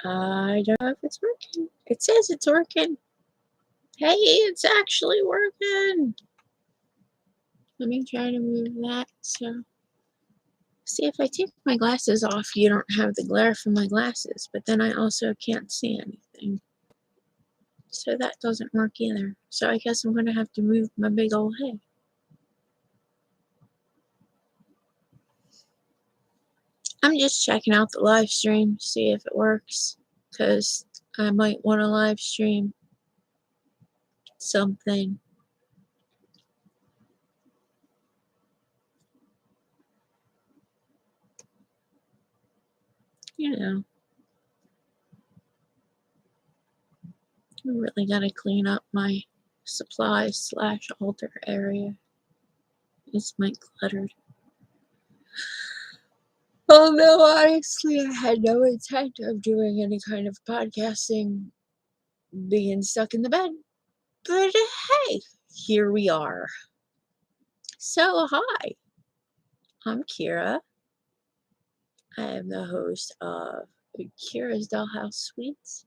I don't know if it's working. It says it's working. Hey, it's actually working. Let me try to move that. So, see, if I take my glasses off, you don't have the glare from my glasses, but then I also can't see anything. So that doesn't work either. So I guess I'm going to have to move my big old head. I'm just checking out the live stream, see if it works, because I might want to live stream something. You know, I really got to clean up my supplies / altar area. It's my cluttered. Although honestly, I had no intent of doing any kind of podcasting, being stuck in the bed. But hey, here we are. So, hi, I'm Kira. I am the host of Kira's Dollhouse Sweets.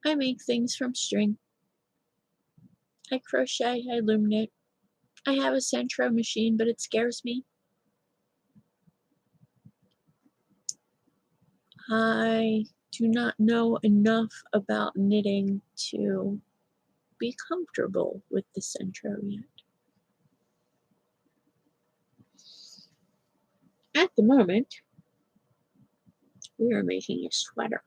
I make things from string. I crochet, I illuminate. I have a Centro machine, but it scares me. I do not know enough about knitting to be comfortable with the Centro yet. At the moment, we are making a sweater.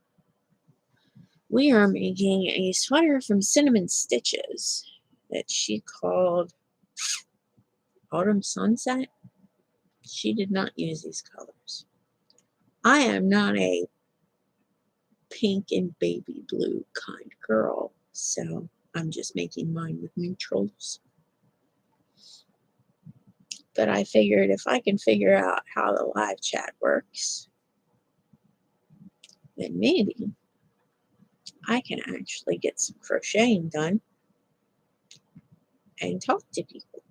We are making a sweater from Cinnamon Stitches that she called Autumn Sunset. She did not use these colors. I am not a pink and baby blue kind girl, so I'm just making mine with neutrals. But I figured if I can figure out how the live chat works, then maybe I can actually get some crocheting done and talk to people.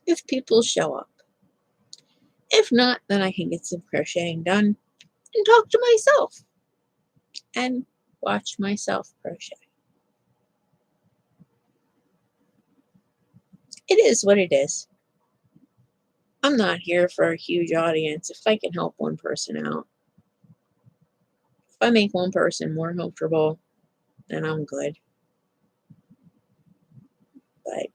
If people show up. If not, then I can get some crocheting done and talk to myself and watch myself crochet. It is what it is. I'm not here for a huge audience. If I can help one person out, if I make one person more comfortable, then I'm good. But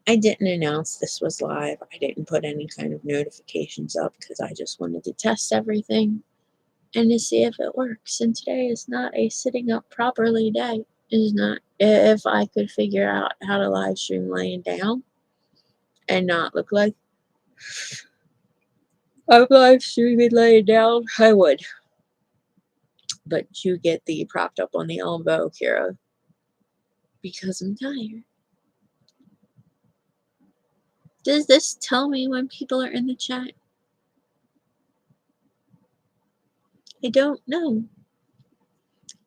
I didn't announce this was live. I didn't put any kind of notifications up because I just wanted to test everything and to see if it works. And today is not a sitting up properly day. It is not. If I could figure out how to live stream laying down and not look like I'm live streaming laying down, I would. But you get the propped up on the elbow, Kira, because I'm tired. Does this tell me when people are in the chat? I don't know.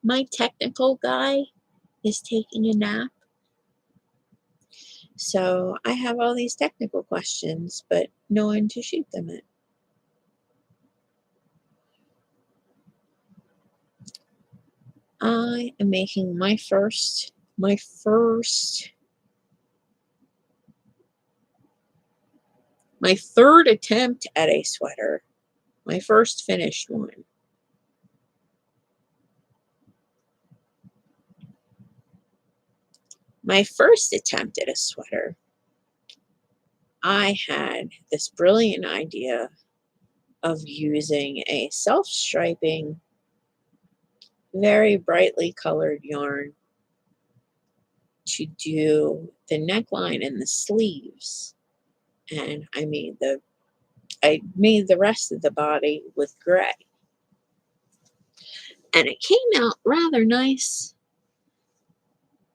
My technical guy is taking a nap. So I have all these technical questions, but no one to shoot them at. I am making my third attempt at a sweater, my first finished one. My first attempt at a sweater, I had this brilliant idea of using a self-striping, very brightly colored yarn to do the neckline and the sleeves. And I made the rest of the body with gray. And it came out rather nice.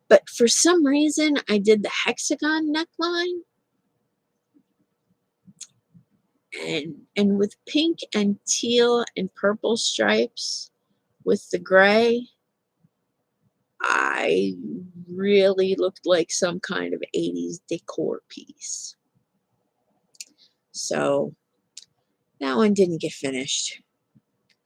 But for some reason, I did the hexagon neckline. And with pink and teal and purple stripes with the gray, I really looked like some kind of 80s decor piece. So that one didn't get finished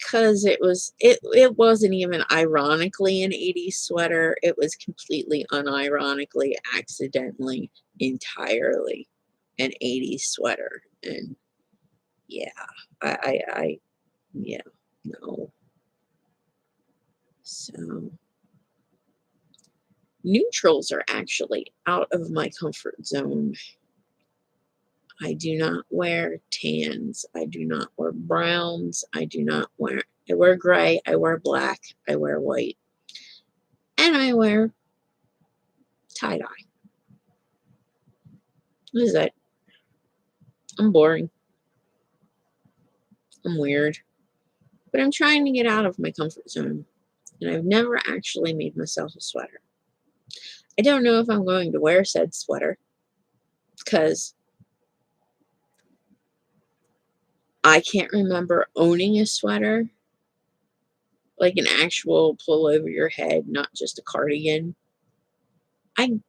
because it wasn't even ironically an 80s sweater. It was completely unironically, accidentally, entirely an 80s sweater. And yeah, yeah, no. So neutrals are actually out of my comfort zone. I do not wear tans. I do not wear browns. I wear gray. I wear black. I wear white. And I wear tie-dye. What is that? I'm boring. I'm weird. But I'm trying to get out of my comfort zone. And I've never actually made myself a sweater. I don't know if I'm going to wear said sweater because I can't remember owning a sweater, like an actual pull over your head, not just a cardigan. I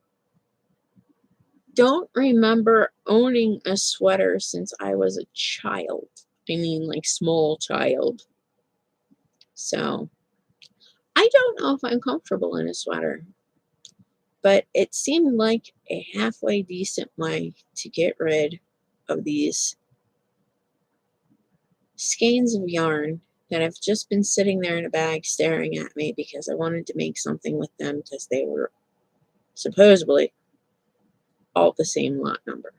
don't remember owning a sweater since I was a child. I mean, like small child. So I don't know if I'm comfortable in a sweater, but it seemed like a halfway decent way to get rid of these skeins of yarn that have just been sitting there in a bag staring at me because I wanted to make something with them because they were supposedly all the same lot number.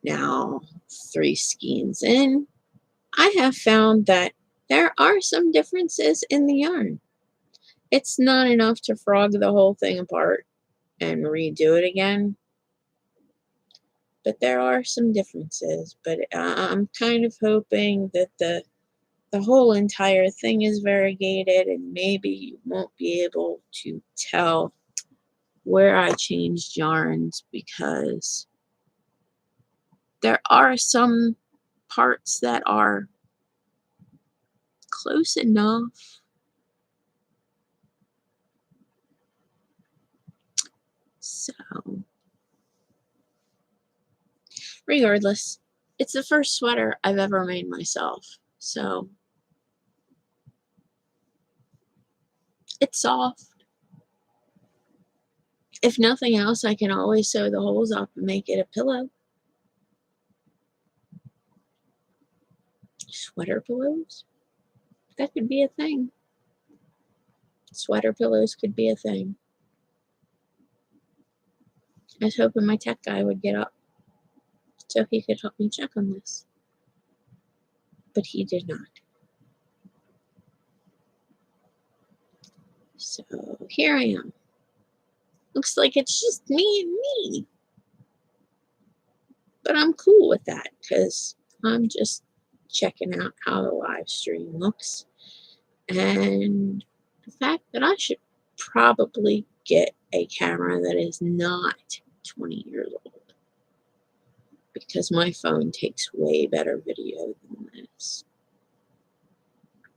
Now, 3 skeins in, I have found that there are some differences in the yarn. It's not enough to frog the whole thing apart and redo it again, but there are some differences. But I'm kind of hoping that the whole entire thing is variegated and maybe you won't be able to tell where I changed yarns because there are some parts that are close enough. So, regardless, it's the first sweater I've ever made myself. So, it's soft. If nothing else, I can always sew the holes up and make it a pillow. Sweater pillows? That could be a thing. Sweater pillows could be a thing. I was hoping my tech guy would get up so he could help me check on this. But he did not. So here I am. Looks like it's just me and me. But I'm cool with that because I'm just checking out how the live stream looks. And the fact that I should probably get a camera that is not 20 years old. Because my phone takes way better video than this.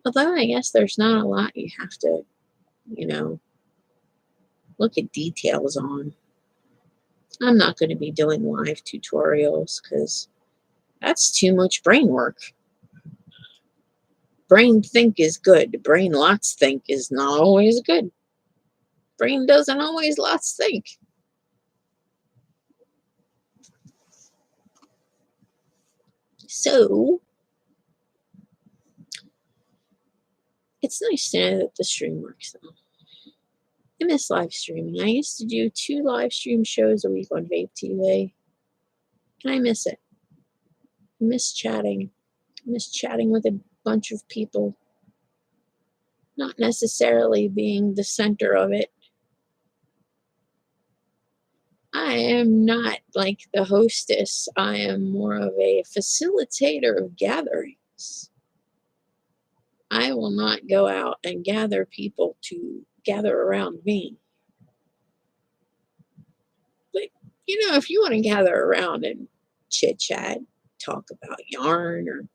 Although I guess there's not a lot you have to, look at details on. I'm not going to be doing live tutorials because that's too much brain work. Brain think is good. Brain lots think is not always good. Brain doesn't always lots think. So, it's nice to know that the stream works though. I miss live streaming. I used to do 2 live stream shows a week on Vape TV. And I miss it. I miss chatting. I miss chatting with a bunch of people. Not necessarily being the center of it. I am not like the hostess. I am more of a facilitator of gatherings. I will not go out and gather people to gather around me. But, if you want to gather around and chit chat, talk about yarn or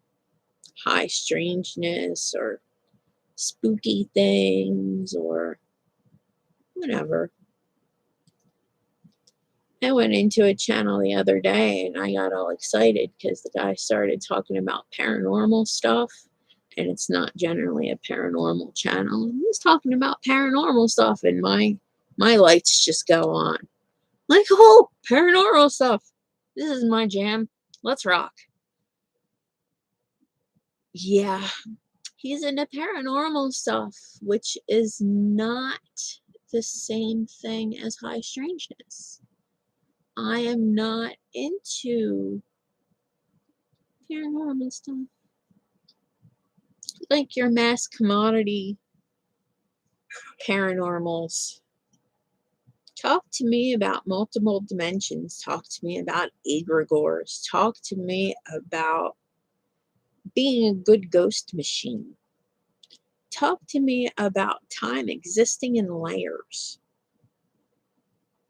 high strangeness or spooky things or whatever. I went into a channel the other day and I got all excited because the guy started talking about paranormal stuff and it's not generally a paranormal channel. I'm just talking about paranormal stuff, and my lights just go on. Like, oh, paranormal stuff. This is my jam. Let's rock. Yeah, he's into paranormal stuff, which is not the same thing as high strangeness. I am not into paranormal stuff. Like your mass commodity paranormals. Talk to me about multiple dimensions. Talk to me about egregores. Talk to me about being a good ghost machine. Talk to me about time existing in layers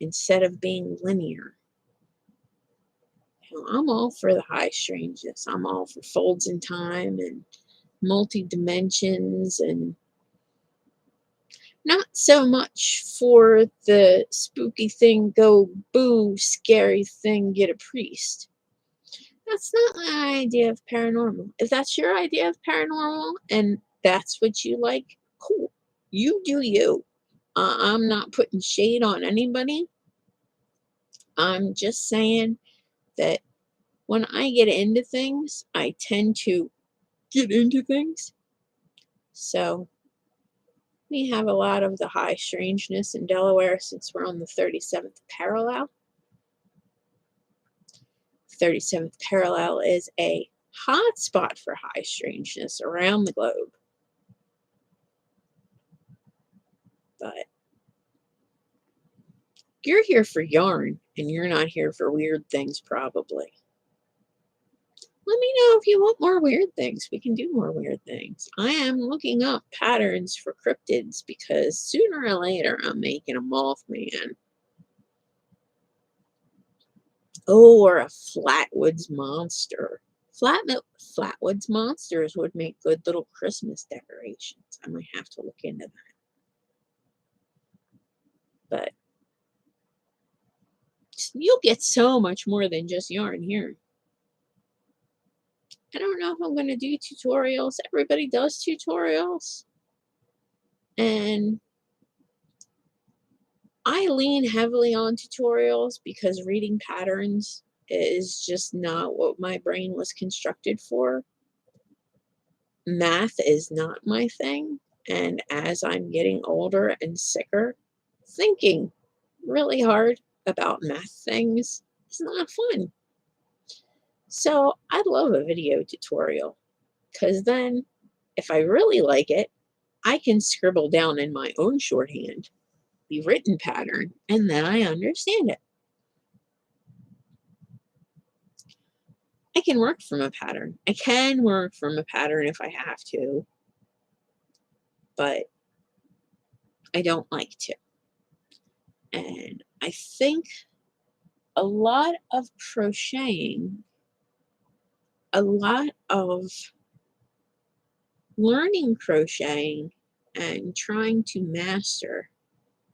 instead of being linear. You know, I'm all for the high strangeness. I'm all for folds in time and multi-dimensions, and not so much for the spooky thing, go boo, scary thing, get a priest. That's not my idea of paranormal. If that's your idea of paranormal and that's what you like, cool. You do you. I'm not putting shade on anybody. I'm just saying that when I get into things, I tend to get into things. So we have a lot of the high strangeness in Delaware since we're on the 37th parallel. 37th parallel is a hot spot for high strangeness around the globe. But you're here for yarn, and you're not here for weird things, probably. Let me know if you want more weird things. We can do more weird things. I am looking up patterns for cryptids because sooner or later I'm making a Mothman. Oh, or a Flatwoods monster. Flatwoods monsters would make good little Christmas decorations. I might have to look into that. But you'll get so much more than just yarn here. I don't know if I'm going to do tutorials. Everybody does tutorials. And I lean heavily on tutorials because reading patterns is just not what my brain was constructed for. Math is not my thing. And as I'm getting older and sicker, thinking really hard about math things is not fun. So I'd love a video tutorial, because then if I really like it, I can scribble down in my own shorthand the written pattern, and then I understand it. I can work from a pattern. I can work from a pattern if I have to, but I don't like to. And I think a lot of crocheting, a lot of learning crocheting and trying to master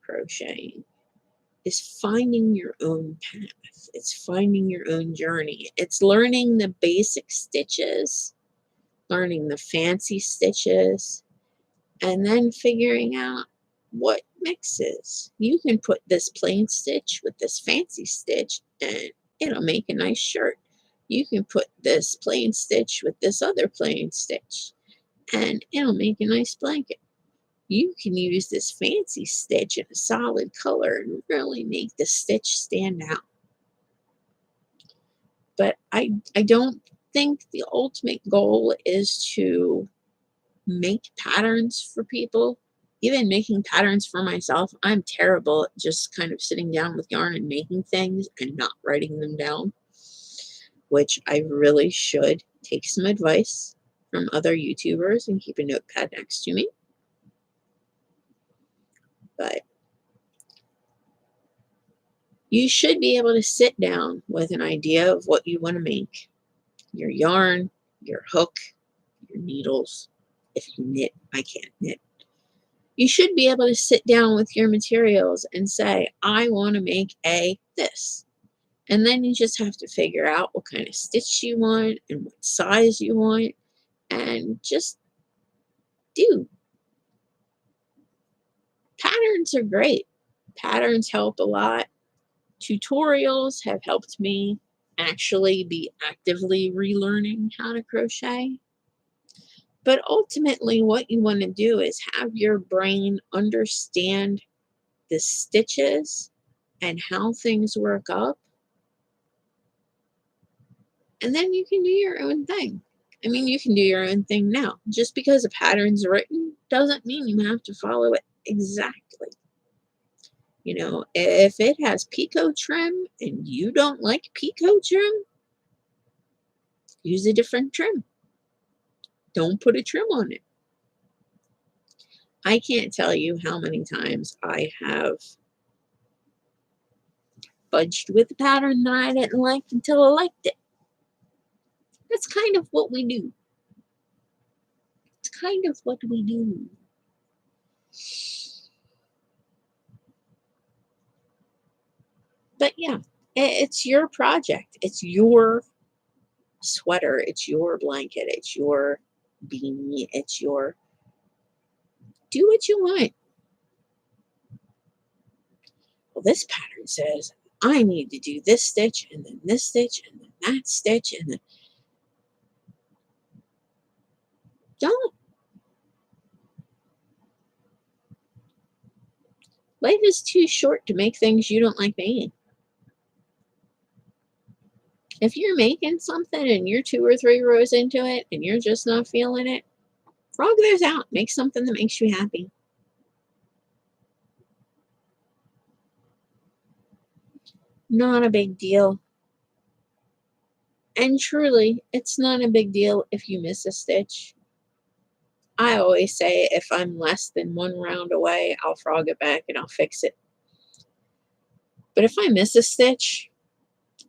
crocheting is finding your own path. It's finding your own journey. It's learning the basic stitches, learning the fancy stitches, and then figuring out what mixes. You can put this plain stitch with this fancy stitch and it'll make a nice shirt. You can put this plain stitch with this other plain stitch and it'll make a nice blanket. You can use this fancy stitch in a solid color and really make the stitch stand out. But I don't think the ultimate goal is to make patterns for people. Even making patterns for myself, I'm terrible at just kind of sitting down with yarn and making things and not writing them down, which I really should take some advice from other YouTubers and keep a notepad next to me. But you should be able to sit down with an idea of what you want to make. Your yarn, your hook, your needles. If you knit, I can't knit. You should be able to sit down with your materials and say, I want to make this. And then you just have to figure out what kind of stitch you want and what size you want. And just do. Patterns are great. Patterns help a lot. Tutorials have helped me actually be actively relearning how to crochet. But ultimately, what you want to do is have your brain understand the stitches and how things work up, and then you can do your own thing. I mean, you can do your own thing now. Just because a pattern's written doesn't mean you have to follow it exactly. You know, if it has picot trim and you don't like picot trim, use a different trim. Don't put a trim on it. I can't tell you how many times I have fudged with a pattern that I didn't like until I liked it. That's kind of what we do. It's kind of what we do. But yeah, it's your project. It's your sweater. It's your blanket. It's your beanie. It's your... Do what you want. Well, this pattern says I need to do this stitch and then this stitch and then that stitch and then... Don't. Life is too short to make things you don't like making. If you're making something and you're 2 or 3 rows into it and you're just not feeling it, frog those out. Make something that makes you happy. Not a big deal. And truly, it's not a big deal if you miss a stitch. I always say if I'm less than 1 round away, I'll frog it back and I'll fix it. But if I miss a stitch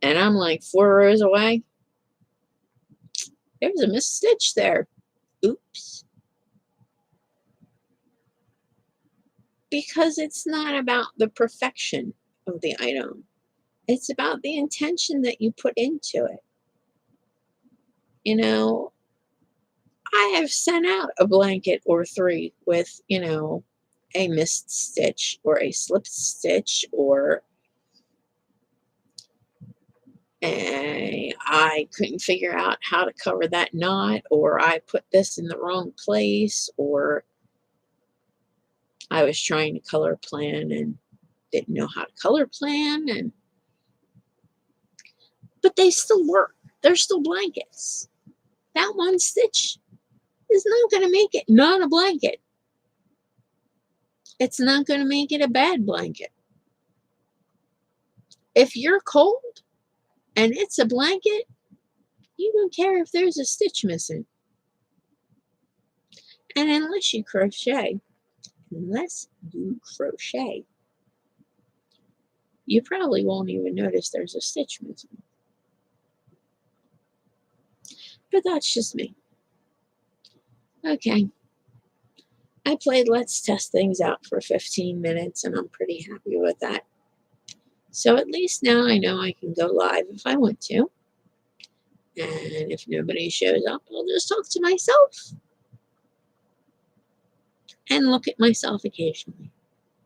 and I'm like 4 rows away, there's a missed stitch there. Oops. Because it's not about the perfection of the item. It's about the intention that you put into it. You know, I have sent out a blanket or 3 with, you know, a missed stitch or a slipped stitch, or I couldn't figure out how to cover that knot, or I put this in the wrong place, or I was trying to color plan and didn't know how to color plan, but they still work. They're still blankets. That one stitch is not going to make it not a blanket. It's not going to make it a bad blanket. If you're cold and it's a blanket, you don't care if there's a stitch missing. And unless you crochet, you probably won't even notice there's a stitch missing. But that's just me. Okay. I played Let's Test Things Out for 15 minutes, and I'm pretty happy with that. So at least now I know I can go live if I want to. And if nobody shows up, I'll just talk to myself and look at myself occasionally.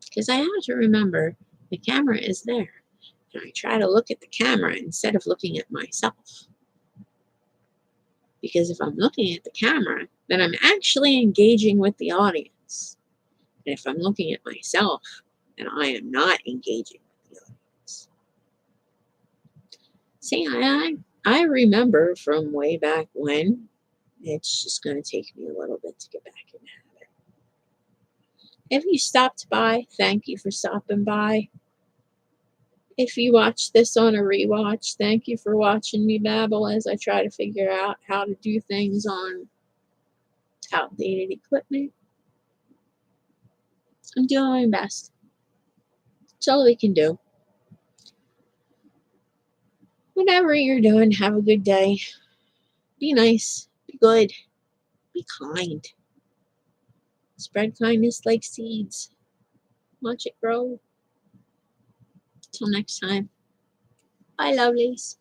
Because I have to remember the camera is there. And I try to look at the camera instead of looking at myself. Because if I'm looking at the camera, then I'm actually engaging with the audience. And if I'm looking at myself, then I am not engaging with the audience. See, I remember from way back when. It's just going to take me a little bit to get back in the habit. If you stopped by, thank you for stopping by. If you watched this on a rewatch, thank you for watching me babble as I try to figure out how to do things on outdated equipment. I'm doing my best. It's all we can do. Whatever you're doing, have a good day. Be nice. Be good. Be kind. Spread kindness like seeds. Watch it grow. Till next time. Bye, lovelies.